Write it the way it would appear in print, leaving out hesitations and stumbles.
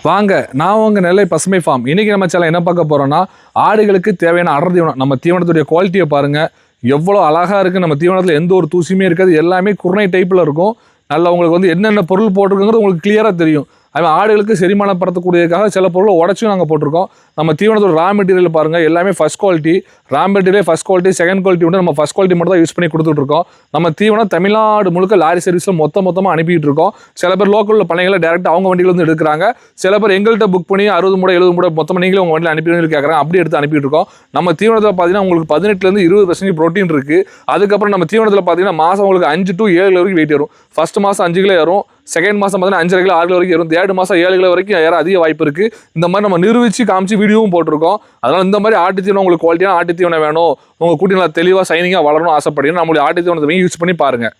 வாங்க நான் உங்கள் நெல்லை பசுமை ஃபார்ம். இன்றைக்கி நம்ம சேனல் என்ன பார்க்க போகிறோன்னா, ஆடுகளுக்கு தேவையான அடர் தீவனம். நம்ம தீவனத்துடைய குவாலிட்டியை பாருங்கள், எவ்வளோ அழகாக இருக்குது. நம்ம தீவனத்தில் எந்த ஒரு தூசியுமே இருக்காது, எல்லாமே குருணை டைப்பில் இருக்கும். நல்லா உங்களுக்கு வந்து என்னென்ன பொருள் போட்டிருக்குங்கிறது உங்களுக்கு கிளியராக தெரியும். அது ஆடுகளுக்கு செரிமானப்படுத்தக்கூடியதுக்காக சில பொருளை உடச்சும் நாங்கள் போட்டிருக்கோம். நம்ம தீவனத்தோட ரா மெட்டீரியல் பாருங்கள், எல்லாமே first quality. Raw material first quality, second quality வந்து நம்ம ஃபஸ்ட் குவாலிட்டி மட்டும் தான் யூஸ் பண்ணி கொடுத்துட்ருக்கோம். நம்ம தீவனம் தமிழ்நாடு முழுக்க லாரி சர்வீஸில் மொத்தமாக அனுப்பிட்டு இருக்கோம். சில பேர் லோக்கலில் பண்ணைகளை டேரெக்டாக அவங்க வண்டியில் வந்து எடுக்கிறாங்க. சில பேர் எங்கள்கிட்ட புக் பண்ணி 60 மூடை 70 மூடை மொத்தமாக நீங்களே உங்கள் வண்டியில் அனுப்பி கேட்குறாங்க. அப்படி எடுத்து அனுப்பிட்டு இருக்கோம். நம்ம தீவனத்தில் பார்த்தீங்கன்னா உங்களுக்கு 18 to 20% ப்ரோட்டீன் இருக்குது. அதுக்கப்புறம் நம்ம தீவனத்தில் பார்த்தீங்கன்னா மாதம் உங்களுக்கு 5 to 7 கிலோ வரைக்கும் வெயிட் ஏறும். ஃபஸ்ட் மாதம் 5 கிலோ ஏறும், செகண்ட் மாதம் பார்த்தீங்கன்னா 5.5 கிலோ 6 கிலோ வரைக்கும் ஏறும், தேர்ட் மாதம் 7 கிலோ வரைக்கும் ஏற அதிக வாய்ப்பு இருக்குது. இந்த மாதிரி நம்ம நிரூபித்து காமிச்சு வீடியோவும் போட்டிருக்கோம். அதனால் இந்த மாதிரி ஆட்டு தீவனம் உங்களுக்கு குவாலிட்டியான ஆட்டு தீவனம் வேணும், உங்கள் குட்டி நல்லா தெளிவாக சைனிங்காக வளரணும் ஆசைப்படுறீங்க, நம்மளுடைய ஆட்டு தீவனத்தை யூஸ் பண்ணி பாருங்கள்.